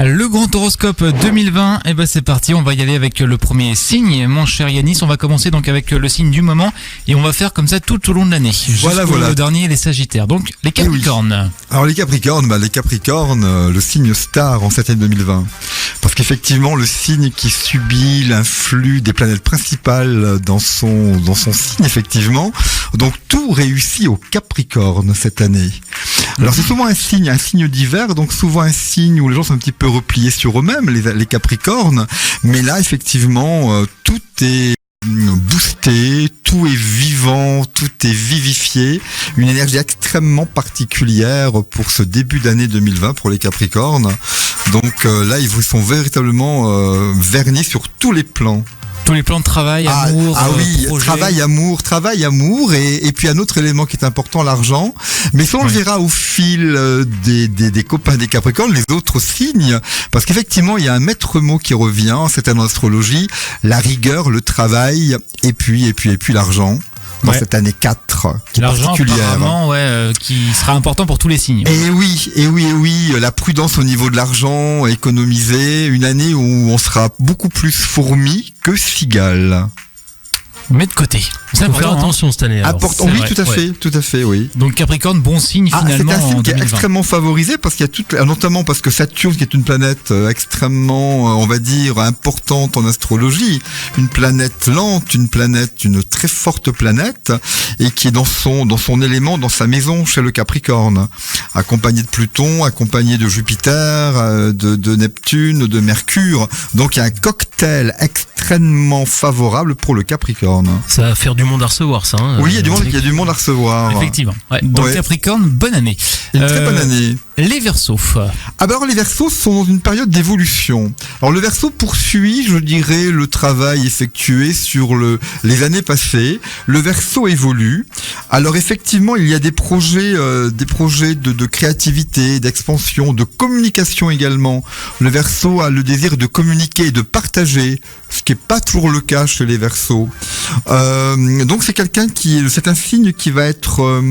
Le grand horoscope 2020, et ben c'est parti, on va y aller avec le premier signe. Mon cher Yanis, on va commencer donc avec le signe du moment et on va faire comme ça tout au long de l'année. Voilà. Le dernier, les Sagittaires. Donc les Capricornes. Oui. Alors les Capricornes, le signe star en cette année 2020. Parce qu'effectivement, le signe qui subit l'influx des planètes principales dans son signe, effectivement. Donc tout réussit au Capricorne cette année. Alors c'est souvent un signe d'hiver, donc souvent un signe où les gens sont un petit peu repliés sur eux-mêmes, les Capricornes. Mais là, effectivement, tout est boosté, tout est vivant, tout est vivifié. Une énergie extrêmement particulière pour ce début d'année 2020 pour les Capricornes. Donc là, ils sont véritablement vernis sur tous les plans. Tous les plans de travail, amour, oui, projet. travail, amour, et puis un autre élément qui est important, l'argent. Mais ça, on le verra au fil des copains des Capricornes, les autres signes, parce qu'effectivement, il y a un maître mot qui revient, c'est en astrologie, la rigueur, le travail, et puis l'argent. Dans cette année 4, qui est particulière. Apparemment, qui sera important pour tous les signes. Et oui, la prudence au niveau de l'argent, économiser, une année où on sera beaucoup plus fourmi que cigale. Mais de côté. Il faut faire attention cette année. Oui, tout à fait, oui. Donc Capricorne, bon signe finalement. C'est un signe qui est extrêmement favorisé parce qu'il y a notamment parce que Saturne, qui est une planète extrêmement, on va dire, importante en astrologie, une planète lente, une très forte planète, et qui est dans son élément, dans sa maison chez le Capricorne, accompagné de Pluton, accompagné de Jupiter, de Neptune, de Mercure. Donc il y a un cocktail extrêmement favorable pour le Capricorne. Ça va faire du monde à recevoir, ça. Oui, il y a du monde à recevoir. Effectivement. Ouais. Donc Capricorne, bonne année. Une très bonne année. Les Verseaux. Alors les Verseaux sont dans une période d'évolution. Alors le Verseau poursuit, je dirais, le travail effectué sur les années passées. Le Verseau évolue. Alors effectivement, il y a des projets de créativité, d'expansion, de communication également. Le Verseau a le désir de communiquer et de partager, ce qui est pas toujours le cas chez les Verseaux. Donc c'est un signe qui va être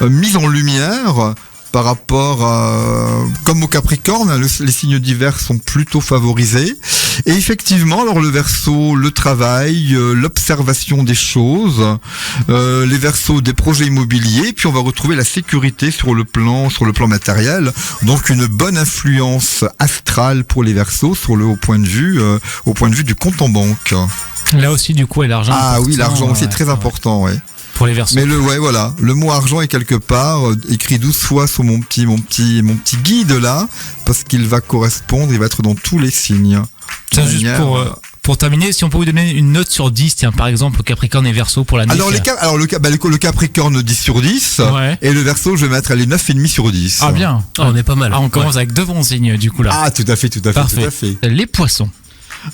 mis en lumière par rapport comme au Capricorne, les signes d'hiver sont plutôt favorisés. Et effectivement, alors le Verseau, le travail, l'observation des choses, les Verseaux, des projets immobiliers, puis on va retrouver la sécurité sur le plan matériel. Donc une bonne influence astrale pour les Verseaux au point de vue du compte en banque. Là aussi, du coup, et l'argent. Ah oui, l'argent aussi est très important, ouais. Pour les Verseaux. Mais le mot argent est quelque part écrit 12 fois sur mon petit guide là, parce qu'il va correspondre, il va être dans tous les signes. Ça, juste pour terminer, si on peut vous donner une note sur 10, tiens, par exemple, Capricorne et Verseau pour l'année. Alors, le Capricorne 10 sur 10, et le Verseau, je vais mettre les 9,5 sur 10. Ah bien. On est pas mal. On commence avec deux bons signes, du coup, là. Ah, tout à fait. Parfait. Les Poissons.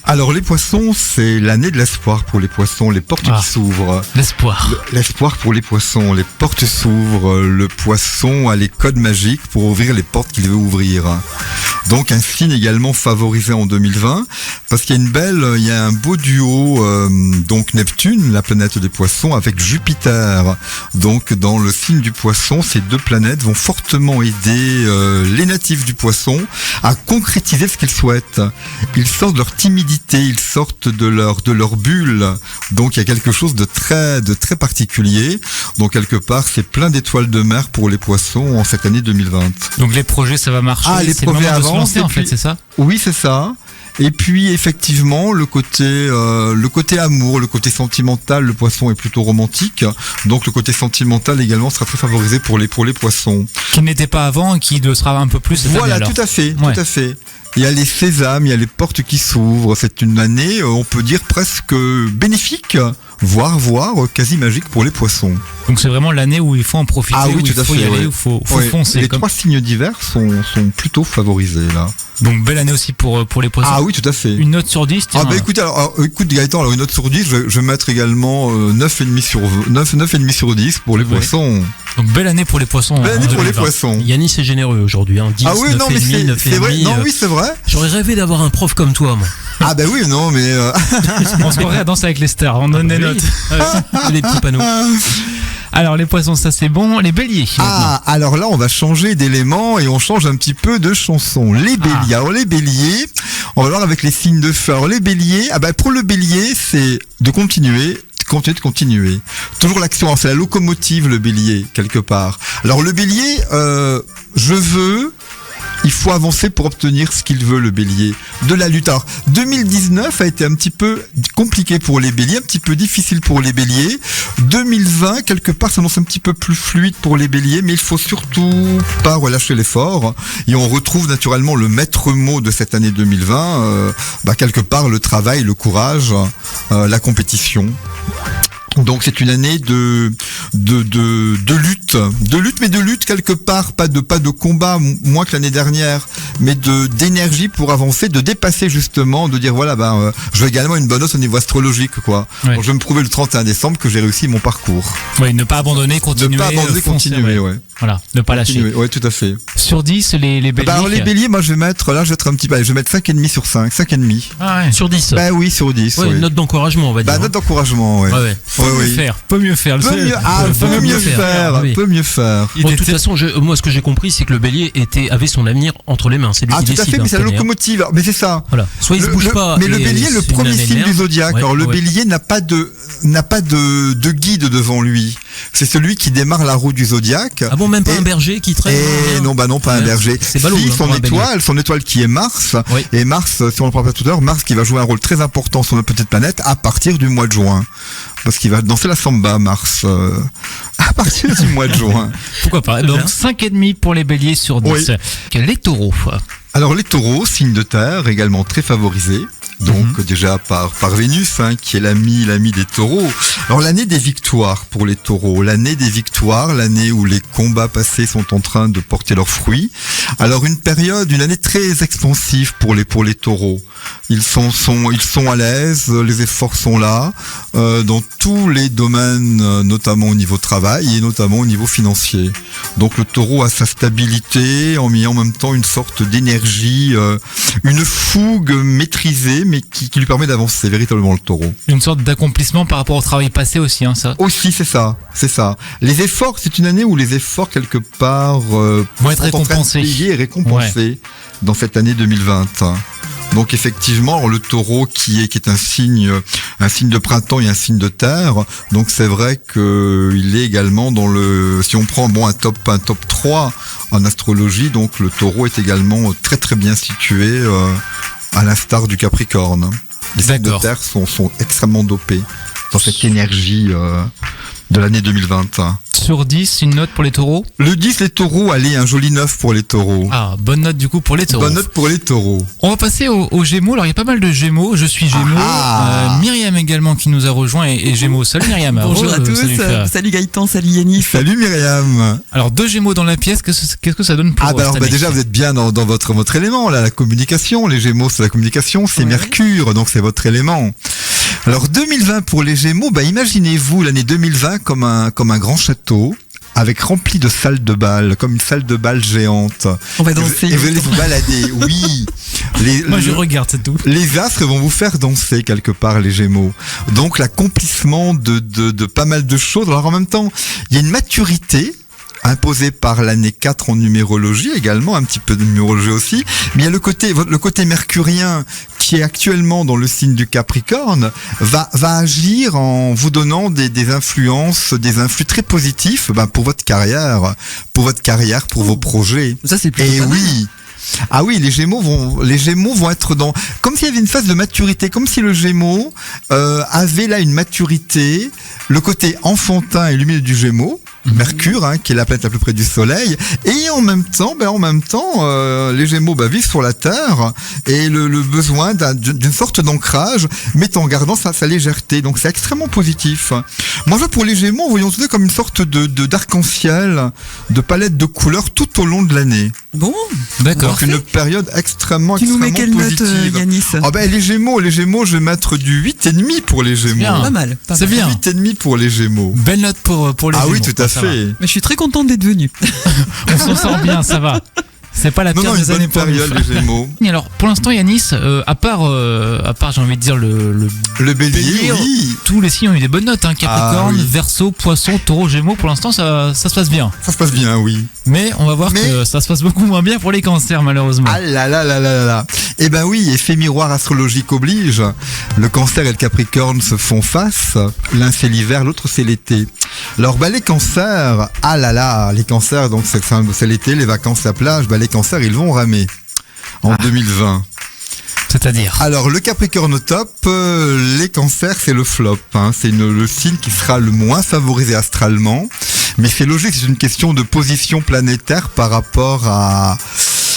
Alors les Poissons, c'est l'année de l'espoir pour les Poissons, les portes qui s'ouvrent. L'espoir pour les Poissons, les portes s'ouvrent, le Poisson a les codes magiques pour ouvrir les portes qu'il veut ouvrir. Donc un signe également favorisé en 2020, parce qu'il y a un beau duo, donc Neptune, la planète des Poissons, avec Jupiter. Donc dans le signe du Poisson, ces deux planètes vont fortement aider les natifs du Poisson à concrétiser ce qu'ils souhaitent. Ils sortent de leur timidité, ils sortent de leur bulle. Donc il y a quelque chose de très particulier. Donc quelque part, c'est plein d'étoiles de mer pour les Poissons en cette année 2020. Donc les projets, ça va marcher. Les projets avancent, en fait, c'est ça ? Oui, c'est ça. Et puis effectivement, le côté amour, le côté sentimental, le Poisson est plutôt romantique. Donc le côté sentimental également sera très favorisé pour les Poissons. Qui n'était pas avant et qui le sera un peu plus cette année, alors. Tout à fait. Il y a les sésames, il y a les portes qui s'ouvrent. C'est une année, on peut dire, presque bénéfique, voire quasi magique pour les Poissons. Donc c'est vraiment l'année où il faut en profiter, où il faut y aller, où il faut foncer. Les trois signes d'hiver sont plutôt favorisés là. Donc belle année aussi pour les Poissons. Ah oui, tout à fait. Une note sur 10, tiens. Écoute Gaëtan, alors une note sur 10, je vais mettre également 9,5 sur 10 pour les Poissons. Donc belle année pour les Poissons. Belle année pour les Poissons. Yannis est généreux aujourd'hui, 10, 9,5, c'est vrai. Non, oui, c'est vrai. J'aurais rêvé d'avoir un prof comme toi, moi. Ah bah oui, non, mais... On se croirait à Danser avec les stars, on donne des notes. Les petits panneaux. Alors les poissons, ça c'est bon. Les béliers. Ah, alors là, on va changer d'élément et on change un petit peu de chanson. Les béliers. Alors les béliers, on va voir avec les signes de feu. Alors les béliers, pour le bélier, c'est de continuer. Toujours l'action, alors, c'est la locomotive, le bélier, quelque part. Alors le bélier, il faut avancer pour obtenir ce qu'il veut, le bélier. De la lutte. Alors, 2019 a été un petit peu compliqué pour les béliers, un petit peu difficile pour les béliers. 2020, quelque part, s'annonce un petit peu plus fluide pour les béliers, mais il faut surtout pas relâcher l'effort. Et on retrouve naturellement le maître mot de cette année 2020, quelque part, le travail, le courage, la compétition. Donc c'est une année de lutte, mais de lutte quelque part, pas de combat moins que l'année dernière, mais d'énergie pour avancer, de dépasser justement, de dire je veux également une bonne note au niveau astrologique quoi. Ouais. Donc, je vais me prouver le 31 décembre que j'ai réussi mon parcours. Oui, ne pas abandonner, continuer. Ne pas abandonner, continuer, ouais. Voilà, ne pas lâcher. Oui, tout à fait. Sur 10, les béliers. Alors les béliers, moi je vais mettre un petit peu, je vais mettre 5,5 sur 5, 5,5. Ah ouais. Sur 10. Oui, sur 10. Ouais, oui. Une note d'encouragement, on va dire. Note d'encouragement, ouais. Peut mieux faire. Peut mieux faire. Bon, de toute façon, moi, ce que j'ai compris, c'est que le bélier avait son avenir entre les mains. C'est lui qui tout décide. À fait, mais c'est la locomotive. Mais c'est ça. Voilà. Soit il se bouge pas. Mais le bélier est le premier signe du zodiaque. Alors, le bélier n'a pas de guide devant lui. C'est celui qui démarre la roue du zodiaque. Ah bon, même pas un berger qui traîne? Non, pas un berger. C'est ballot. Si, son étoile qui est Mars. Oui. Et Mars, si on le prend pas tout à l'heure, Mars qui va jouer un rôle très important sur notre petite planète à partir du mois de juin. Parce qu'il va danser la samba, Mars, à partir du mois de juin. Pourquoi pas. Donc 5,5 pour les béliers sur 10. Oui. Les taureaux. Alors les taureaux, signe de terre, également très favorisés. Donc déjà par Vénus, qui est l'ami des taureaux. Alors l'année des victoires pour les taureaux, l'année où les combats passés sont en train de porter leurs fruits. Alors une année très expansive pour les taureaux. Ils sont à l'aise, les efforts sont là, dans tous les domaines, notamment au niveau travail et notamment au niveau financier. Donc le taureau a sa stabilité, en même temps une sorte d'énergie, une fougue maîtrisée, mais qui lui permet d'avancer véritablement le taureau. Une sorte d'accomplissement par rapport au travail passé aussi, ça. Aussi, c'est ça. Les efforts, c'est une année où les efforts quelque part vont être récompensés. Dans cette année 2020. Donc effectivement, le taureau qui est un signe de printemps et un signe de terre. Donc c'est vrai que il est également si on prend un top 3 en astrologie, donc le taureau est également très très bien situé à l'instar du Capricorne. Les signes de terre sont extrêmement dopés dans cette énergie de l'année 2020. Sur 10, une note pour les taureaux? Le 10, les taureaux, allez, un joli 9 pour les taureaux. Ah, bonne note du coup pour les taureaux. Bonne note pour les taureaux. On va passer aux Gémeaux. Alors il y a pas mal de Gémeaux. Je suis Gémeaux. Myriam également qui nous a rejoint et Gémeaux. Salut Myriam. Bonjour à tous. Salut Gaëtan, salut Yannis. Salut Myriam. Alors 2 Gémeaux dans la pièce. Qu'est-ce que ça donne pour déjà vous êtes bien dans votre élément là, la communication. Les Gémeaux, c'est la communication, c'est Mercure, donc c'est votre élément. Alors 2020 pour les Gémeaux, imaginez-vous l'année 2020 comme un grand château. Avec rempli de salles de bal, comme une salle de bal géante. On va danser. Et vous allez vous balader, oui. Moi je regarde, c'est tout. Les astres vont vous faire danser quelque part, les Gémeaux. Donc l'accomplissement de pas mal de choses. Alors en même temps, il y a une maturité imposée par l'année 4 en numérologie également, un petit peu de numérologie aussi. Mais il y a le côté mercurien qui est actuellement dans le signe du Capricorne, va agir en vous donnant des influences, des influx très positifs pour votre carrière, pour vos projets. Ça c'est plutôt Et oui. Ah oui, les Gémeaux vont être comme s'il y avait une phase de maturité, comme si le Gémeaux avait là une maturité, le côté enfantin et lumineux du Gémeaux, Mercure, qui est la planète la plus près du Soleil, et en même temps, les Gémeaux vivent sur la Terre et le besoin d'une sorte d'ancrage, mais en gardant sa légèreté. Donc c'est extrêmement positif. Moi, pour les Gémeaux, voyons tout comme une sorte d'arc-en-ciel, de palette de couleurs tout au long de l'année. Bon, d'accord. Donc une période extrêmement positive. Tu nous mets quelle positive. Note, Yanis? Les Gémeaux, je vais mettre du 8,5 pour les Gémeaux. Bien. Pas mal. C'est bien. 8,5 pour les Gémeaux. Belle note pour les Gémeaux. Ah oui, tout à fait. Mais je suis très contente d'être venue. On s'en sort bien, ça va. C'est pas la Non, pire non, une des années bonne pour période, nous. les Gémeaux. Et alors, pour l'instant, Yanis, à part, j'ai envie de dire Le bélier, oui. tous les signes ont eu des bonnes notes, hein. Capricorne, oui. Verseau, Poisson, Taureau, Gémeaux. Pour l'instant, ça se passe bien. Ça se passe bien, oui. Mais on va voir Mais- que ça se passe beaucoup moins bien pour les cancers, malheureusement. Ah là là là là là là. Eh ben oui, effet miroir astrologique oblige. Le Cancer et le Capricorne se font face. L'un c'est l'hiver, l'autre c'est l'été. Alors bah les cancers, ah là là, les cancers, donc c'est l'été, les vacances à plage, bah les cancers ils vont ramer en 2020. C'est-à-dire. Alors le Capricorne au top, les cancers c'est le flop, hein. C'est le signe qui sera le moins favorisé astralement. Mais c'est logique, c'est une question de position planétaire par rapport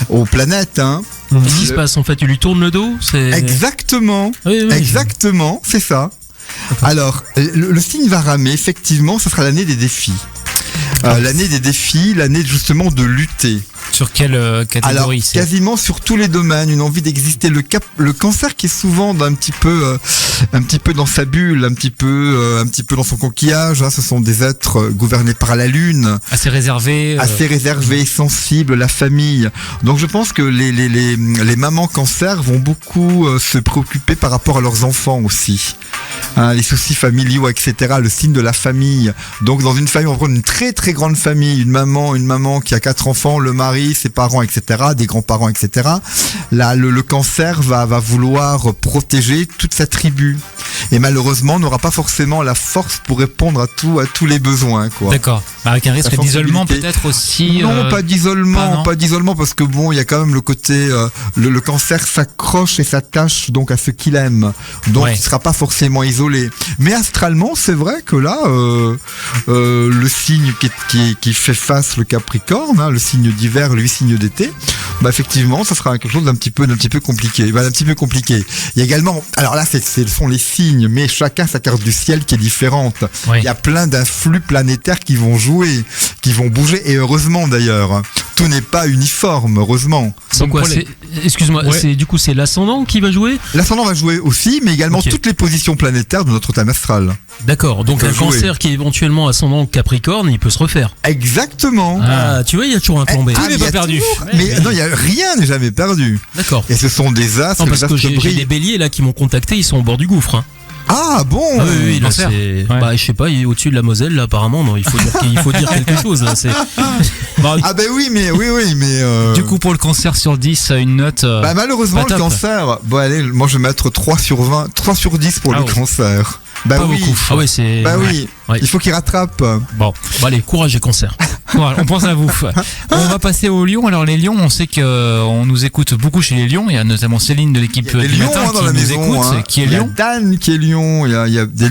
aux planètes, hein. Qu'est-ce qui se passe en fait? Tu lui tournes le dos? Exactement. Oui, oui, Exactement, c'est ça. Alors, le signe va ramer, effectivement, ce sera l'année des défis. L'année des défis, l'année justement de lutter. Sur quelle Alors, catégorie c'est quasiment sur tous les domaines, une envie d'exister. Le cancer qui est souvent un petit peu dans sa bulle, un petit peu dans son coquillage, hein. Ce sont des êtres gouvernés par la lune. Assez réservé. Assez réservés, sensibles, la famille. Donc je pense que les mamans cancer vont beaucoup se préoccuper par rapport à leurs enfants aussi. Hein, les soucis familiaux, etc. Le signe de la famille. Donc dans une famille, on va prendre une très très grande famille, une maman qui a 4 enfants, le mari, ses parents, etc. Des grands-parents, etc. Là, le cancer va vouloir protéger toute sa tribu. Et malheureusement, n'aura pas forcément la force pour répondre à tous les besoins, quoi. D'accord. Bah, avec un risque La d'isolement sensibilité. peut-être aussi. Non, pas d'isolement, pas, non. parce que bon, il y a quand même le côté, le cancer s'accroche et s'attache donc à ce qu'il aime, donc Ouais. il sera pas forcément isolé. Mais astralement, c'est vrai que là, le signe qui fait face, le Capricorne, hein, le signe d'hiver, lui signe d'été, bah effectivement, ça sera quelque chose d'un petit peu compliqué. Bah, un petit peu compliqué. Il y a également, alors là, ce sont les signes, mais chacun sa carte du ciel qui est différente. Oui. Il y a plein d'influx planétaires qui vont jouer, qui vont bouger, et heureusement d'ailleurs. Tout n'est pas uniforme, heureusement. C'est quoi? Excuse-moi, Ouais. du coup c'est l'ascendant qui va jouer? L'ascendant va jouer aussi, mais également Ok. toutes les positions planétaires de notre thème astral. D'accord, donc peut un jouer. cancer qui est éventuellement ascendant Capricorne, il peut se refaire. Exactement. Ah, tu vois, il y a toujours un plan B. Ah, n'est mais pas il y a perdu. toujours- Mais non, rien n'est jamais perdu. D'accord. Et ce sont des astres, Non, parce les que astres j'ai brillent. des béliers là qui m'ont contacté, ils sont au bord du gouffre. Hein. Ah bon. Ah oui, oui, là, cancer. c'est. Ouais. Bah, je sais pas, il est au-dessus de la Moselle, là, apparemment. Non, il faut dire quelque chose. Là, c'est... Bon, Ah ben oui, mais du coup, pour le cancer sur 10, une note. bah malheureusement pas le top. cancer. Bon allez, moi je vais mettre 3 sur 20, 3 sur 10 pour Ah le oui. cancer. Bah Pas oui. beaucoup. Ah ouais, c'est. Bah ouais. oui. Ouais. Il faut qu'il rattrape. Bon, Bon, allez, courage et cancer. voilà, on pense à vous. On va passer aux lions. Alors les lions, on sait qu'on nous écoute beaucoup chez les lions. Il y a notamment Céline de l'équipe Il y a des du lions matin hein, dans qui la nous maison. écoute, Hein. qui est Il y a lion. Dan qui est lion. Il y a des.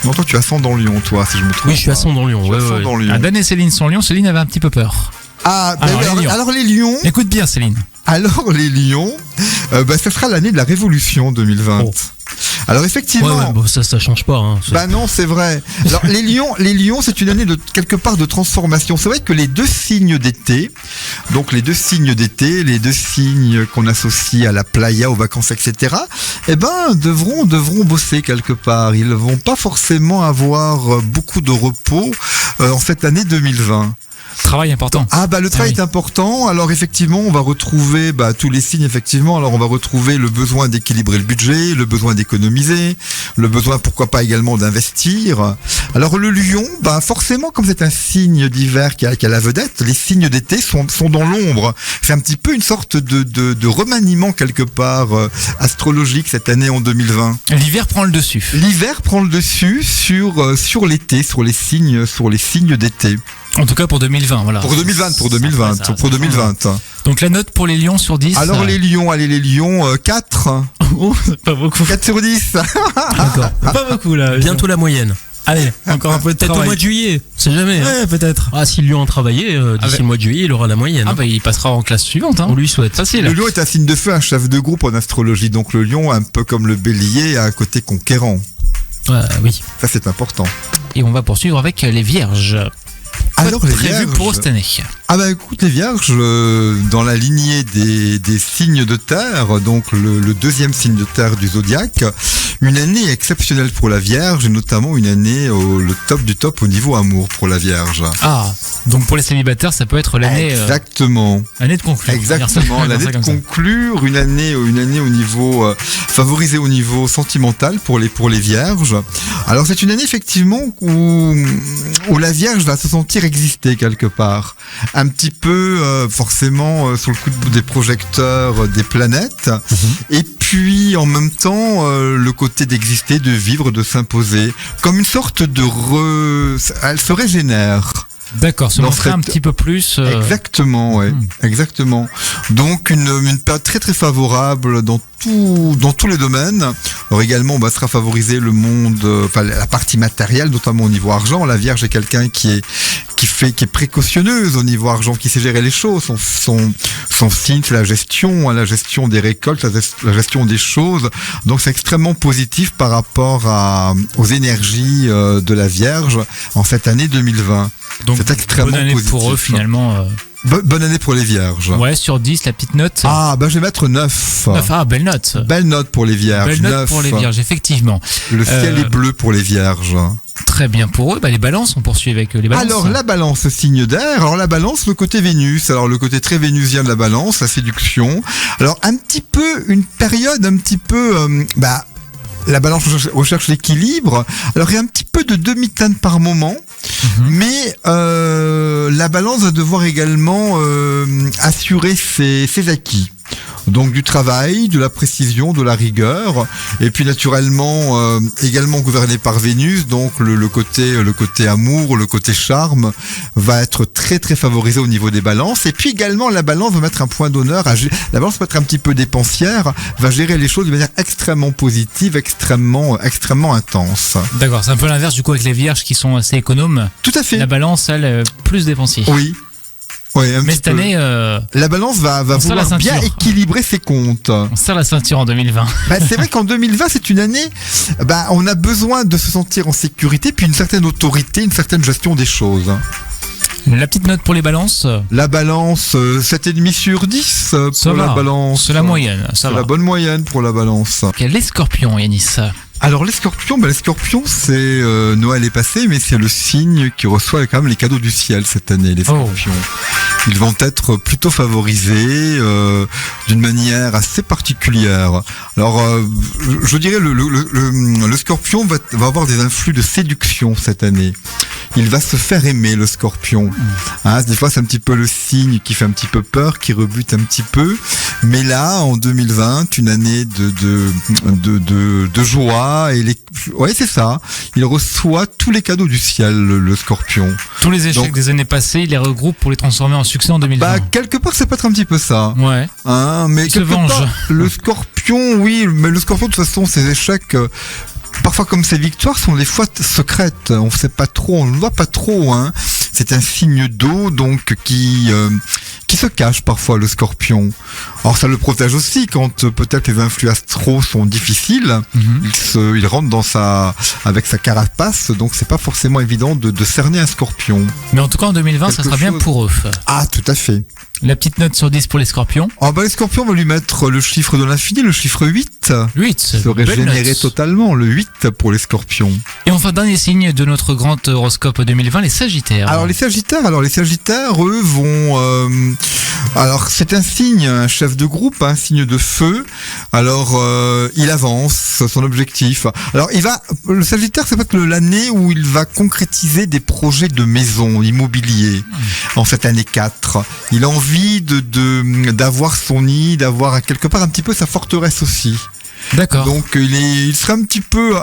Non, toi tu as ascendant lion, toi, si je me trompe. Oui, je suis ascendant lion. Tu Ouais, as ouais, ouais. ascendant lion. Ah, Dan et Céline sont lions. Céline avait un petit peu peur. Ah, ben Alors, les lions. alors les lions. Écoute bien, Céline. Alors les lions, bah ça sera l'année de la Révolution 2020. Oh. Alors Ouais, effectivement. ouais, bon, ça change pas. Hein. Bah non, c'est vrai. Alors les lions, c'est une année de quelque part de transformation. C'est vrai que les deux signes d'été, donc les deux signes d'été, les deux signes qu'on associe à la playa, aux vacances, etc. Eh ben devront bosser quelque part. Ils vont pas forcément avoir beaucoup de repos en cette année 2020. Travail important. Ah bah le travail oui. est important. Alors effectivement, on va retrouver tous les signes effectivement. Alors on va retrouver le besoin d'équilibrer le budget, le besoin d'économiser, le besoin pourquoi pas également d'investir. Alors le lion, forcément comme c'est un signe d'hiver qui a la vedette, les signes d'été sont dans l'ombre. C'est un petit peu une sorte de remaniement quelque part astrologique cette année en 2020. L'hiver prend le dessus. L'hiver prend le dessus sur l'été, sur les signes d'été. En tout cas pour 2020, voilà. Pour 2020. Donc la note pour les lions sur 10. Alors les lions, 4. Oh, c'est pas beaucoup. 4 sur 10. D'accord. Pas beaucoup là. Bientôt la moyenne. Allez, encore un peu de Peut-être au travail. mois de juillet. On sait jamais. Hein. Ouais, peut-être. Ah, si le lion a travaillé, d'ici Ah, bah- le mois de juillet, il aura la moyenne. Ah hein. bah il passera en classe suivante. Hein. On lui souhaite. Facile. Le lion est un signe de feu, un chef de groupe en astrologie. Donc le lion, un peu comme le bélier, a un côté conquérant. Oui. Ça c'est important. Et on va poursuivre avec les vierges. Alors les Prévu vierges, pour cette année. Ah bah écoute, les Vierges, dans la lignée des signes de terre, donc le deuxième signe de terre du zodiaque, une année exceptionnelle pour la Vierge, et notamment une année le top du top au niveau amour pour la Vierge. Ah, donc pour les célibataires, ça peut être l'année... Exactement. L'année de conclure. Exactement, l'année de conclure, une année au niveau favorisée au niveau sentimental pour les Vierges. Alors c'est une année effectivement où la Vierge va se sentir exister quelque part. Un petit peu forcément sous le coup des projecteurs des planètes, et puis en même temps le côté d'exister, de vivre, de s'imposer, comme une sorte elle se régénère. D'accord, se montrer un petit peu plus. Exactement, ouais, exactement. Donc une période très très favorable dans tous les domaines. Alors également, sera favorisé le monde, la partie matérielle, notamment au niveau argent. La Vierge est quelqu'un qui est précautionneuse au niveau argent, qui sait gérer les choses. Son signe, c'est la gestion des récoltes, la gestion des choses. Donc c'est extrêmement positif par rapport aux énergies de la Vierge en cette année 2020. Donc c'est extrêmement bonne année positif pour eux finalement. Bonne année pour les Vierges. Ouais, sur 10, la petite note. Ah, je vais mettre 9. 9, belle note. Belle note pour les Vierges. Belle note pour les Vierges, effectivement. Le ciel est bleu pour les Vierges. Très bien pour eux. Les balances, on poursuit avec les balances. Alors, la balance, signe d'air. Alors, la balance, le côté Vénus. Alors, le côté très vénusien de la balance, la séduction. Alors, une période un petit peu, la balance recherche l'équilibre. Alors, il y a un petit peu de demi-teinte par moment. Mais la balance va devoir également assurer ses acquis. Donc du travail, de la précision, de la rigueur, et puis naturellement également gouverné par Vénus, donc le côté amour, le côté charme va être très très favorisé au niveau des balances. Et puis également la balance va mettre un point d'honneur, la balance va être un petit peu dépensière, va gérer les choses de manière extrêmement positive, extrêmement intense. D'accord, c'est un peu l'inverse du coup avec les Vierges qui sont assez économes. Tout à fait. La balance, elle, plus dépensière. Oui. Ouais, mais cette année, la balance va vouloir bien équilibrer ses comptes. On serre la ceinture en 2020. C'est vrai qu'en 2020, c'est une année, on a besoin de se sentir en sécurité, puis une certaine autorité, une certaine gestion des choses. La petite note pour les balances. La balance, 7,5 sur 10 pour la balance. C'est la moyenne, ça va. C'est la bonne moyenne pour la balance. Les scorpions, Yanis. Alors les scorpions, c'est Noël est passé, mais c'est le signe qui reçoit quand même les cadeaux du ciel cette année, les scorpions. Ils vont être plutôt favorisés d'une manière assez particulière. Alors je dirais le scorpion va avoir des influx de séduction cette année. Il va se faire aimer, le scorpion. Des fois, c'est un petit peu le signe qui fait un petit peu peur, qui rebute un petit peu. Mais là, en 2020, une année de joie. Ouais, c'est ça. Il reçoit tous les cadeaux du ciel, le scorpion. Tous les échecs des années passées, il les regroupe pour les transformer en succès en 2020. Quelque part, ça peut être un petit peu ça. Ouais. Mais quelque part, le scorpion, oui, mais le scorpion, de toute façon, ses échecs... parfois comme ces victoires sont des fois secrètes, on sait pas trop, on ne voit pas trop. C'est un signe d'eau donc qui se cache parfois, le scorpion. Alors ça le protège aussi quand peut-être les influx astraux sont difficiles. Il rentre avec sa carapace, donc c'est pas forcément évident de cerner un scorpion. Mais en tout cas en 2020, ça sera bien pour eux. Ah, tout à fait. La petite note sur 10 pour les scorpions. Les scorpions, on va lui mettre le chiffre de l'infini, le chiffre 8. 8. Se régénérer totalement, le 8 pour les scorpions. Et enfin, dernier signe de notre grand horoscope 2020, les sagittaires. Alors les sagittaires, eux vont... alors c'est un signe, un chef de groupe, un signe de feu. Alors il avance son objectif. Alors le sagittaire, c'est peut-être l'année où il va concrétiser des projets de maison, immobilier. En cette année 4. Il a envie d'avoir son nid, d'avoir quelque part un petit peu sa forteresse aussi. D'accord. Donc il sera un petit peu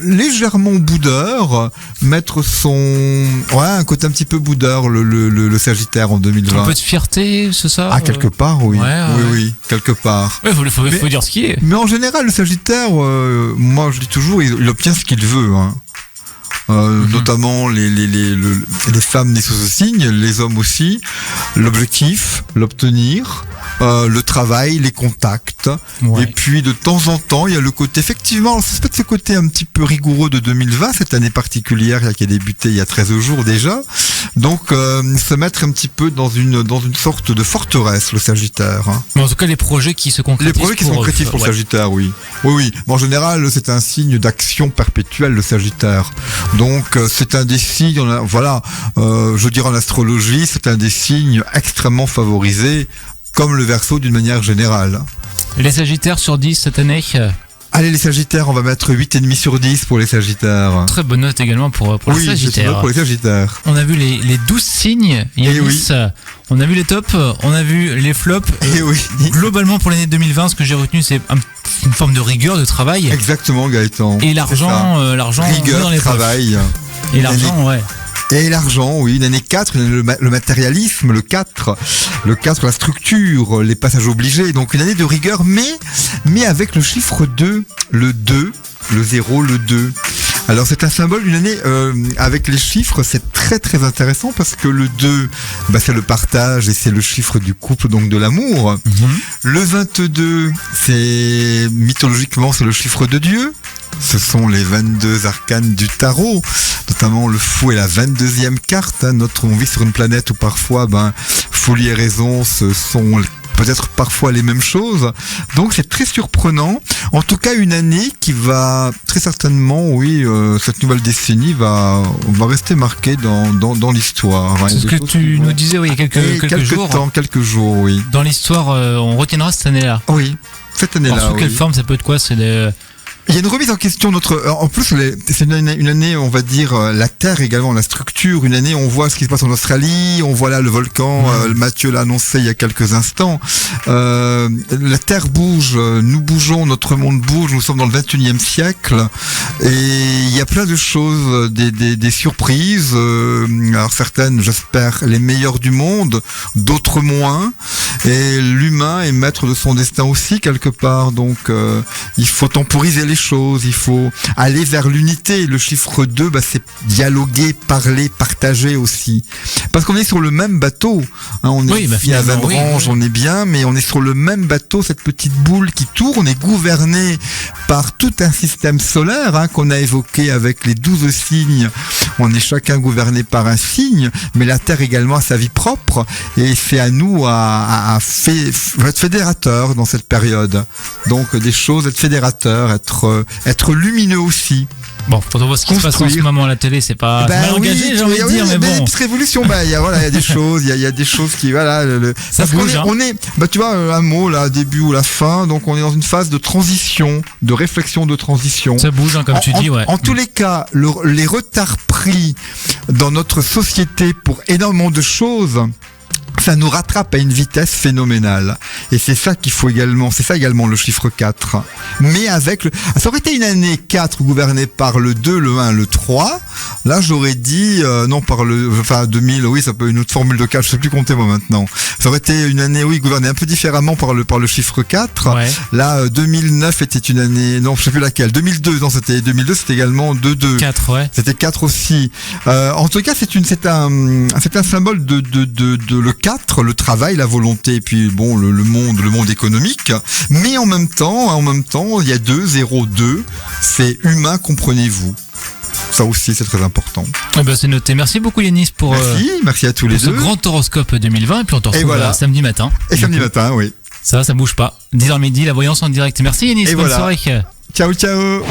légèrement boudeur, mettre un côté un petit peu boudeur, le Sagittaire en 2020. Un peu de fierté, c'est ça? Quelque part, oui. Oui, quelque part. Ouais, faut dire ce qui est. Mais en général, le Sagittaire, moi je dis toujours, il obtient ce qu'il veut. notamment les femmes nées sous ce signe, les hommes aussi, l'objectif, l'obtenir, le travail, les contacts, et puis de temps en temps il y a le côté, effectivement, c'est peut-être ce côté un petit peu rigoureux de 2020, cette année particulière qui a débuté il y a 13 jours déjà, donc se mettre un petit peu dans une sorte de forteresse, le Sagittaire. Mais en tout cas les projets qui se concrétisent. Les projets qui se concrétisent pour le Sagittaire, oui. Oui. Bon, en général, c'est un signe d'action perpétuelle, le Sagittaire. Donc, c'est un des signes, je dirais en astrologie, c'est un des signes extrêmement favorisés, comme le Verseau d'une manière générale. Les Sagittaires sur 10 cette année Allez, les Sagittaires, on va mettre 8,5 sur 10 pour les Sagittaires. Très bonne note également pour les Sagittaires. Oui, pour les Sagittaires. On a vu les 12 signes, Yanis, on a vu les tops, on a vu les flops. Globalement, pour l'année 2020, ce que j'ai retenu, c'est une forme de rigueur de travail. Exactement, Gaëtan. Et l'argent, rigueur, dans les travail. Et l'argent, Et l'argent, oui, une année 4, le matérialisme, le 4, la structure, les passages obligés, donc une année de rigueur, mais avec le chiffre 2, le 2, le 0, le 2. Alors c'est un symbole d'une année avec les chiffres, c'est très très intéressant parce que le 2, c'est le partage et c'est le chiffre du couple, donc de l'amour. Le 22, c'est mythologiquement c'est le chiffre de Dieu. Ce sont les 22 arcanes du tarot, notamment le fou est la 22e carte. On vit sur une planète où parfois folie et raison ce sont peut-être parfois les mêmes choses. Donc c'est très surprenant. En tout cas, une année qui va très certainement, cette nouvelle décennie va rester marquée dans l'histoire. C'est ce que tu nous disais il y a quelques jours. Quelques jours, oui. Dans l'histoire, on retiendra cette année-là. Oui, cette année-là. Alors, sous quelle forme ça peut être quoi? Il y a une remise en question en plus, c'est une année, on va dire, la Terre également, la structure. Une année, on voit ce qui se passe en Australie, on voit là le volcan, Mathieu l'a annoncé il y a quelques instants. La Terre bouge, nous bougeons, notre monde bouge, nous sommes dans le 21e siècle. Et il y a plein de choses, des surprises. Alors certaines, j'espère, les meilleures du monde, d'autres moins. Et l'humain est maître de son destin aussi, quelque part. Donc, il faut temporiser les choses, il faut aller vers l'unité. Le chiffre 2, c'est dialoguer, parler, partager aussi. Parce qu'on est sur le même bateau. On est ici à Vanbranche, on est bien, mais on est sur le même bateau, cette petite boule qui tourne est gouvernée par tout un système solaire qu'on a évoqué avec les 12 signes. On est chacun gouverné par un signe, mais la Terre également a sa vie propre et c'est à nous à être fédérateurs dans cette période. Donc des choses, être fédérateur, être lumineux aussi. Bon, quand on voit ce qui se passe en ce moment à la télé, c'est pas engagé, j'ai envie de dire, mais bon. Petite révolution, il y a des choses, il y a des choses qui, ça bouge, on est, tu vois, un mot, là, début ou la fin, donc on est dans une phase de transition, de réflexion de transition. Ça bouge, comme tu dis, En tous les cas, les retards pris dans notre société pour énormément de choses, ça nous rattrape à une vitesse phénoménale. Et c'est ça qu'il faut également, c'est ça également le chiffre 4. Mais avec ça aurait été une année 4 gouvernée par le 2, le 1, le 3. Là, j'aurais dit, non, par 2000, ça peut être une autre formule de 4, je sais plus compter moi maintenant. Ça aurait été une année, gouvernée un peu différemment par le chiffre 4. Ouais. Là, 2009 était une année, non, je sais plus laquelle. 2002, non, c'était également 2-2. 4, ouais. C'était 4 aussi. En tout cas, c'est un symbole de le 4, le travail, la volonté, et puis bon, le monde économique. Mais en même temps, il y a 2, 0, 2. C'est humain, comprenez-vous. Ça aussi, c'est très important. C'est noté. Merci beaucoup, Yanis, pour merci à tous les deux. Ce grand horoscope 2020. Et puis on te retrouve samedi matin. Et samedi matin, oui. Ça bouge pas. 10h midi, la voyance en direct. Merci, Yanis. Bonne soirée. Ciao, ciao.